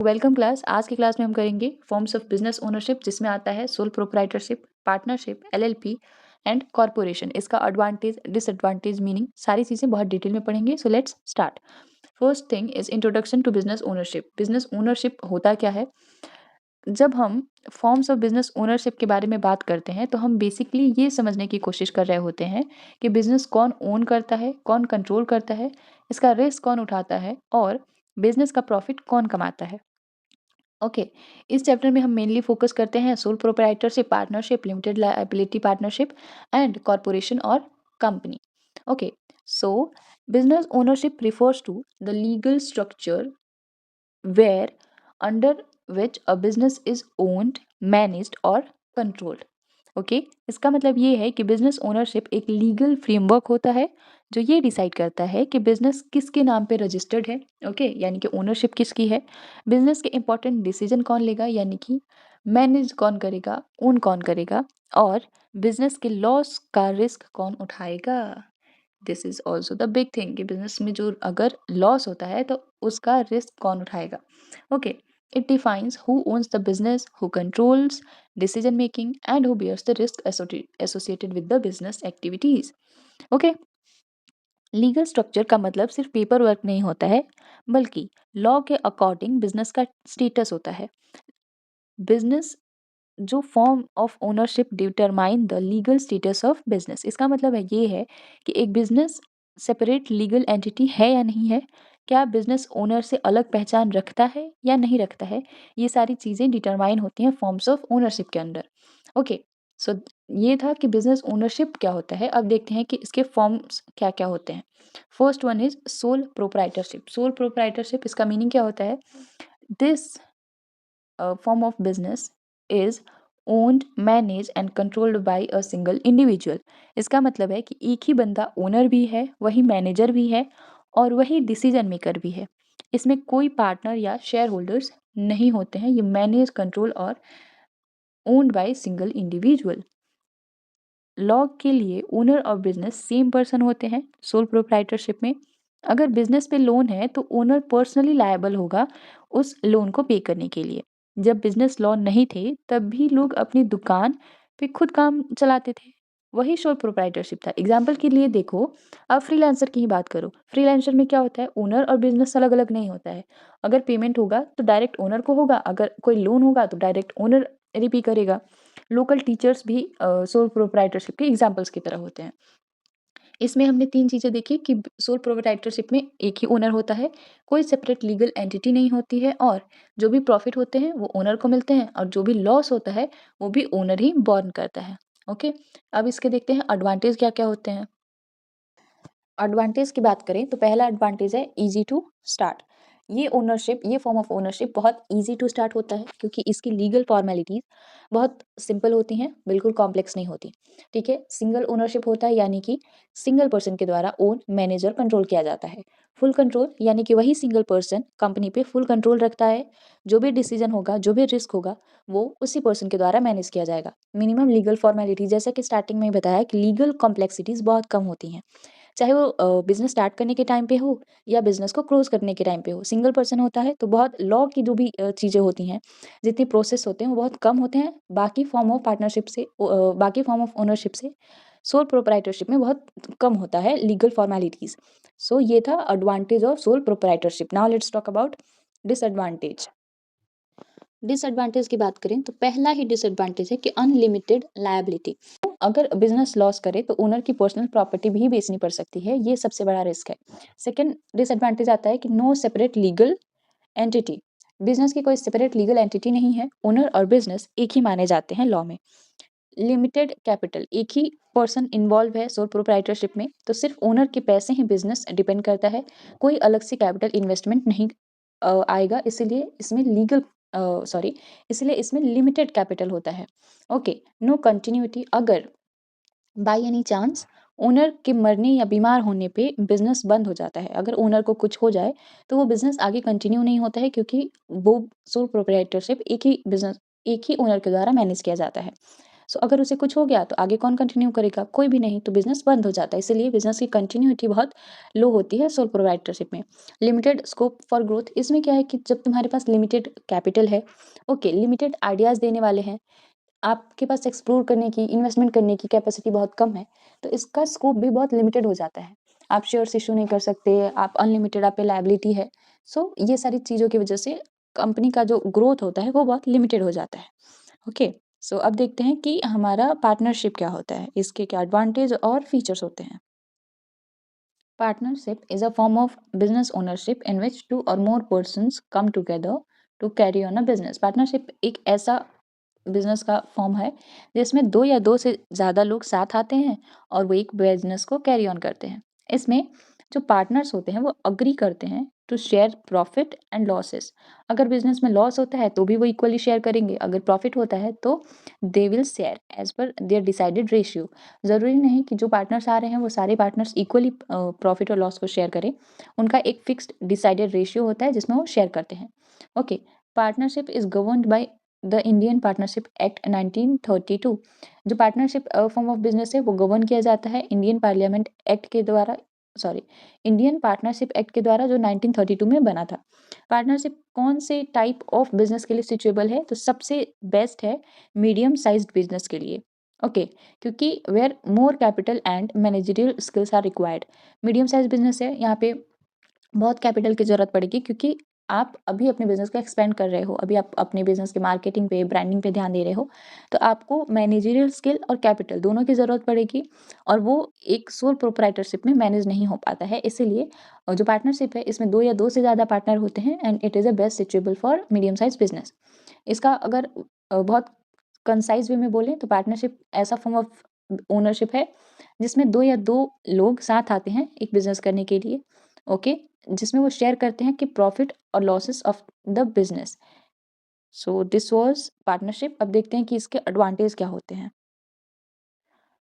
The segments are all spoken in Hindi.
Welcome class. आज की क्लास में हम करेंगे फॉर्म्स ऑफ बिजनेस ओनरशिप, जिसमें आता है sole proprietorship, partnership, LLP and corporation. इसका एडवांटेज, डिसएडवांटेज, मीनिंग, सारी चीज़ें बहुत डिटेल में पढ़ेंगे। So let's start. First thing is introduction to business ownership. Business ownership होता क्या है? जब हम फॉर्म्स ऑफ बिजनेस ओनरशिप के बारे में बात करते हैं तो हम बेसिकली ये समझने की कोशिश कर रहे होते हैं कि बिजनेस कौन ओन करता है, कौन कंट्रोल करता है, इसका रिस्क कौन उठाता है और बिजनेस का प्रॉफिट कौन कमाता है। ओके। इस चैप्टर में हम मेनली फोकस करते हैं sole proprietorship, partnership, limited liability partnership and corporation और company. Okay. So business ownership refers to the legal structure where under which a business is owned, managed or controlled. Okay. इसका मतलब ये है कि बिजनेस ओनरशिप एक लीगल फ्रेमवर्क होता है जो ये डिसाइड करता है कि बिजनेस किसके नाम पे रजिस्टर्ड है। ओके, यानी कि ओनरशिप किसकी है, बिजनेस के इंपॉर्टेंट डिसीजन कौन लेगा, यानी कि मैनेज कौन करेगा, ओन कौन करेगा, और बिजनेस के लॉस का रिस्क कौन उठाएगा। This is also the big thing कि बिजनेस में जो अगर लॉस होता है तो उसका रिस्क कौन उठाएगा। Okay. It defines who owns the business, who controls decision making and who bears the risk associated with the business activities. Okay. Legal structure का मतलब सिर्फ पेपर वर्क नहीं होता है, बल्कि लॉ के अकॉर्डिंग बिजनेस का स्टेटस होता है। बिजनेस जो form of ownership determine the legal status of business. इसका मतलब है ये है कि एक बिजनेस सेपरेट लीगल एंटिटी है या नहीं है, क्या बिजनेस ओनर से अलग पहचान रखता है या नहीं रखता है, ये सारी चीज़ें डिटरमाइन होती हैं फॉर्म्स ऑफ ओनरशिप के अंदर। ओके। सो ये था कि बिजनेस ओनरशिप क्या होता है। अब देखते हैं कि इसके फॉर्म्स क्या क्या होते हैं। First one is sole proprietorship. Sole proprietorship, इसका मीनिंग क्या होता है? This form of business is owned, managed and controlled by a single individual. इसका मतलब है कि एक ही बंदा ओनर भी है, वही मैनेजर भी है और वही डिसीजन मेकर भी है। इसमें कोई पार्टनर या शेयर होल्डर्स नहीं होते हैं। ये मैनेज, कंट्रोल और owned by single individual. Law के लिए ओनर और बिजनेस सेम पर्सन होते हैं सोल प्रोप्राइटरशिप में। अगर बिजनेस पे लोन है तो ओनर पर्सनली लायबल होगा उस लोन को पे करने के लिए। जब बिजनेस लोन नहीं थे तब भी लोग अपनी दुकान पे खुद काम चलाते थे, वही सोल प्रोप्राइटरशिप था। एग्जाम्पल के लिए देखो, अब फ्रीलांसर की ही बात करो। फ्रीलांसर में क्या होता है, ओनर और बिजनेस अलग अलग नहीं होता है। अगर पेमेंट होगा तो डायरेक्ट ओनर को होगा, अगर कोई लोन होगा तो डायरेक्ट ओनर रिपे करेगा। लोकल टीचर्स भी सोल प्रोप्राइटरशिप के एग्जाम्पल्स की तरह होते हैं। इसमें हमने 3 चीज़ें देखी कि सोल प्रोप्राइटरशिप में एक ही ओनर होता है, कोई सेपरेट लीगल एंटिटी नहीं होती है और जो भी प्रॉफिट होते हैं वो ओनर को मिलते हैं और जो भी लॉस होता है वो भी ओनर ही बॉर्न करता है। ओके। अब इसके देखते हैं एडवांटेज क्या-क्या होते हैं। एडवांटेज की बात करें तो पहला एडवांटेज है ईजी टू स्टार्ट। ये फॉर्म ऑफ ओनरशिप बहुत ईजी टू स्टार्ट होता है क्योंकि इसकी लीगल फॉर्मेलिटीज बहुत सिंपल होती हैं, बिल्कुल कॉम्प्लेक्स नहीं होती। ठीक है, सिंगल ओनरशिप होता है, यानी कि सिंगल पर्सन के द्वारा ओन, मैनेज और कंट्रोल किया जाता है। फुल कंट्रोल, यानी कि वही सिंगल पर्सन कंपनी पे फुल कंट्रोल रखता है। जो भी डिसीजन होगा, जो भी रिस्क होगा, वो उसी पर्सन के द्वारा मैनेज किया जाएगा। मिनिमम लीगल फॉर्मेलिटी, जैसा कि स्टार्टिंग में ही बताया कि लीगल कॉम्प्लेक्सिटीज बहुत कम होती हैं, चाहे वो बिज़नेस स्टार्ट करने के टाइम पे हो या बिज़नेस को क्लोज़ करने के टाइम पे हो। सिंगल पर्सन होता है तो बहुत लॉ की जो भी चीज़ें होती हैं, जितने प्रोसेस होते हैं वो बहुत कम होते हैं बाकी फॉर्म ऑफ पार्टनरशिप से, बाकी फॉर्म ऑफ ओनरशिप से। सोल प्रोप्राइटरशिप में बहुत कम होता है लीगल फॉर्मेलिटीज़। सो ये था advantage of sole proprietorship. Now let's talk about disadvantage. Disadvantage की बात करें तो पहला ही डिसएडवांटेज है कि अनलिमिटेड लायबिलिटी। अगर बिजनेस लॉस करे तो ओनर की पर्सनल प्रॉपर्टी भी बेचनी पड़ सकती है, ये सबसे बड़ा रिस्क है। सेकंड डिसएडवांटेज आता है कि no separate legal entity. Business की कोई सेपरेट लीगल एंटिटी नहीं है, ओनर और बिजनेस एक ही माने जाते हैं लॉ में। लिमिटेड कैपिटल, एक ही पर्सन इन्वॉल्व है सोल प्रोप्राइटरशिप में, तो सिर्फ ओनर के पैसे ही बिजनेस डिपेंड करता है, कोई अलग से कैपिटल इन्वेस्टमेंट नहीं आएगा। इसलिए इसमें लिमिटेड कैपिटल होता है। ओके। नो कंटिन्यूटी, अगर बाय एनी चांस ओनर के मरने या बीमार होने पे बिजनेस बंद हो जाता है, अगर ओनर को कुछ हो जाए तो वो बिजनेस आगे कंटिन्यू नहीं होता है, क्योंकि वो सोल प्रोप्राइटरशिप एक ही ओनर के द्वारा मैनेज किया जाता है। सो अगर उसे कुछ हो गया तो आगे कौन कंटिन्यू करेगा? कोई भी नहीं, तो बिज़नेस बंद हो जाता है। इसीलिए बिज़नेस की कंटिन्यूटी बहुत लो होती है सोल प्रोप्राइटरशिप में। लिमिटेड स्कोप फॉर ग्रोथ, इसमें क्या है कि जब तुम्हारे पास लिमिटेड कैपिटल है, ओके, लिमिटेड आइडियाज़ देने वाले हैं, आपके पास एक्सप्लोर करने की, इन्वेस्टमेंट करने की कैपेसिटी बहुत कम है, तो इसका स्कोप भी बहुत लिमिटेड हो जाता है। आप शेयर्स इश्यू नहीं कर सकते, आप अनलिमिटेड आप पे लायबिलिटी है। सो ये सारी चीज़ों की वजह से कंपनी का जो ग्रोथ होता है वो बहुत लिमिटेड हो जाता है। ओके, सो अब देखते हैं कि हमारा पार्टनरशिप क्या होता है, इसके क्या एडवांटेज और फीचर्स होते हैं। Partnership is a form of business ownership in which two or more persons come together to carry on a business. Partnership एक ऐसा बिजनेस का फॉर्म है जिसमें दो या दो से ज़्यादा लोग साथ आते हैं और वो एक बिजनेस को कैरी ऑन करते हैं। इसमें जो पार्टनर्स होते हैं वो अग्री करते हैं to share profit and losses. अगर बिजनेस में लॉस होता है तो भी वो इक्वली शेयर करेंगे, अगर प्रॉफिट होता है तो they will share as per their decided ratio. ज़रूरी नहीं कि जो पार्टनर्स आ रहे हैं वो सारे पार्टनर्स इक्वली प्रॉफिट और लॉस को शेयर करें। उनका एक फिक्स्ड डिसाइडेड रेशियो होता है जिसमें वो शेयर करते हैं। Okay, partnership is governed by the Indian partnership act 1932। जो पार्टनरशिप फॉर्म ऑफ बिजनेस है वो गवर्न किया जाता है इंडियन पार्लियामेंट एक्ट के द्वारा, सॉरी, इंडियन पार्टनरशिप एक्ट के द्वारा जो 1932 में बना था। पार्टनरशिप कौन से टाइप ऑफ बिजनेस के लिए सिचुएबल है? तो सबसे बेस्ट है मीडियम साइज्ड बिजनेस के लिए। ओके, क्योंकि where more capital and managerial skills are required. Medium size business है, यहाँ पे बहुत कैपिटल की ज़रूरत पड़ेगी क्योंकि आप अभी अपने बिज़नेस को एक्सपेंड कर रहे हो, अभी आप अपने बिज़नेस के मार्केटिंग पे, ब्रांडिंग पे ध्यान दे रहे हो, तो आपको मैनेजरियल स्किल और कैपिटल दोनों की ज़रूरत पड़ेगी और वो एक सोल प्रोप्राइटरशिप में मैनेज नहीं हो पाता है। इसीलिए जो पार्टनरशिप है इसमें 2 या 2 से ज़्यादा पार्टनर होते हैं and it is a best suitable for medium size business. इसका अगर बहुत कंसाइज़ वे में बोलें तो पार्टनरशिप ऐसा फॉर्म ऑफ ओनरशिप है जिसमें 2 या 2 लोग साथ आते हैं एक बिज़नेस करने के लिए, ओके? जिसमें वो शेयर करते हैं कि प्रॉफिट और losses of the business. So this was partnership. अब देखते हैं कि इसके एडवांटेज क्या होते हैं।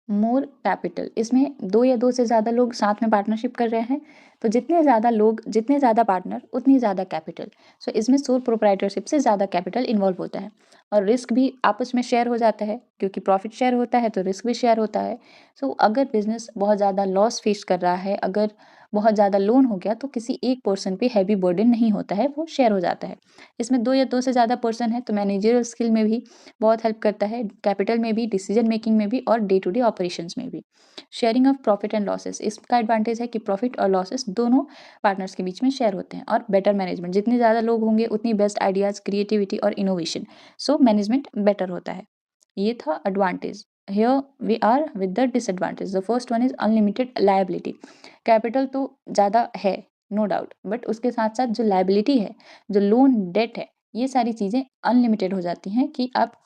मोर कैपिटल, इसमें 2 या 2 से ज़्यादा लोग साथ में पार्टनरशिप कर रहे हैं, तो जितने ज़्यादा लोग, जितने ज़्यादा पार्टनर, उतनी ज़्यादा कैपिटल। सो इसमें सोल प्रोप्राइटरशिप से ज़्यादा कैपिटल इन्वॉल्व होता है और रिस्क भी आपस में शेयर हो जाता है क्योंकि प्रॉफिट शेयर होता है तो रिस्क भी शेयर होता है। सो अगर बिज़नेस बहुत ज़्यादा लॉस फेस कर रहा है, अगर बहुत ज़्यादा लोन हो गया, तो किसी एक पर्सन पे हैवी बर्डन नहीं होता है, वो शेयर हो जाता है। इसमें 2 या 2 से ज़्यादा पर्सन है तो मैनेजरियल स्किल में भी बहुत हेल्प करता है, कैपिटल में भी, डिसीजन मेकिंग में भी और डे टू डे ऑपरेशंस में भी। Sharing of profit and losses, इसका एडवांटेज है कि प्रॉफिट और लॉसेस दोनों पार्टनर्स के बीच में शेयर होते हैं। और बेटर मैनेजमेंट, जितने ज़्यादा लोग होंगे उतनी बेस्ट आइडियाज़, क्रिएटिविटी और इनोवेशन, सो मैनेजमेंट बेटर होता है। ये था advantage. Here we are with the disadvantage. The first one is unlimited liability. Capital तो ज़्यादा है, नो डाउट, बट उसके साथ साथ जो लायबिलिटी है, जो लोन डेट है, ये सारी चीज़ें अनलिमिटेड हो जाती हैं कि आप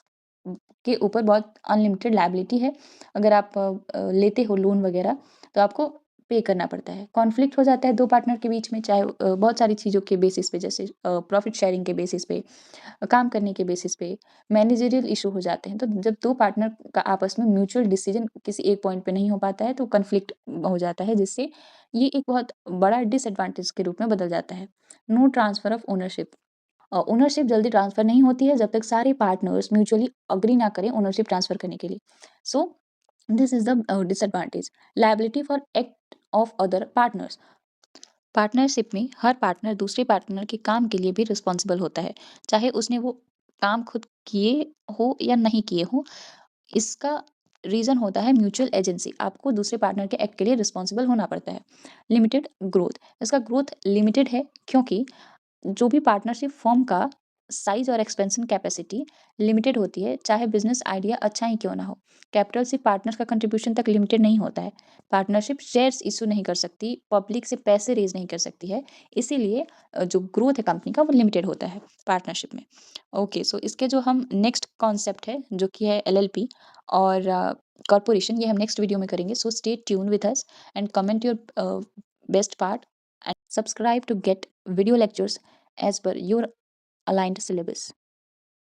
के ऊपर बहुत अनलिमिटेड लायबिलिटी है। अगर आप लेते हो लोन वगैरह तो आपको पे करना पड़ता है। कॉन्फ्लिक्ट हो जाता है 2 पार्टनर के बीच में, चाहे बहुत सारी चीज़ों के बेसिस पे, जैसे प्रॉफिट शेयरिंग के बेसिस पे, काम करने के बेसिस पे, मैनेजरियल इशू हो जाते हैं। तो जब 2 पार्टनर का आपस में म्यूचुअल डिसीजन किसी एक पॉइंट पे नहीं हो पाता है तो कॉन्फ्लिक्ट हो जाता है, जिससे ये एक बहुत बड़ा डिसएडवांटेज के रूप में बदल जाता है। No transfer of ownership. Ownership जल्दी ट्रांसफ़र नहीं होती है जब तक सारे पार्टनर्स म्यूचुअली एग्री ना करें ओनरशिप ट्रांसफ़र करने के लिए। So this is the disadvantage. Liability for act of other partners. Partnership में हर पार्टनर दूसरे पार्टनर के काम के लिए भी रिस्पॉन्सिबल होता है, चाहे उसने वो काम खुद किए हो या नहीं किए हो। इसका रीज़न होता है म्यूचुअल एजेंसी। आपको दूसरे पार्टनर के एक्ट के लिए रिस्पॉन्सिबल होना पड़ता है। लिमिटेड ग्रोथ, इसका ग्रोथ लिमिटेड है क्योंकि जो भी पार्टनरशिप फर्म का साइज और एक्सपेंशन कैपेसिटी लिमिटेड होती है, चाहे बिजनेस आइडिया अच्छा ही क्यों ना हो। कैपिटल सिर्फ पार्टनर्स का कंट्रीब्यूशन तक लिमिटेड नहीं होता है। पार्टनरशिप शेयर्स इशू नहीं कर सकती, पब्लिक से पैसे रेज नहीं कर सकती है। इसीलिए जो ग्रोथ है कंपनी का वो लिमिटेड होता है पार्टनरशिप में। ओके, सो इसके जो हम नेक्स्ट कॉन्सेप्ट है जो कि है एलएलपी और कॉर्पोरेशन, ये हम नेक्स्ट वीडियो में करेंगे। So stay tune with us and comment your best part and subscribe to get video lectures as per your aligned syllabus.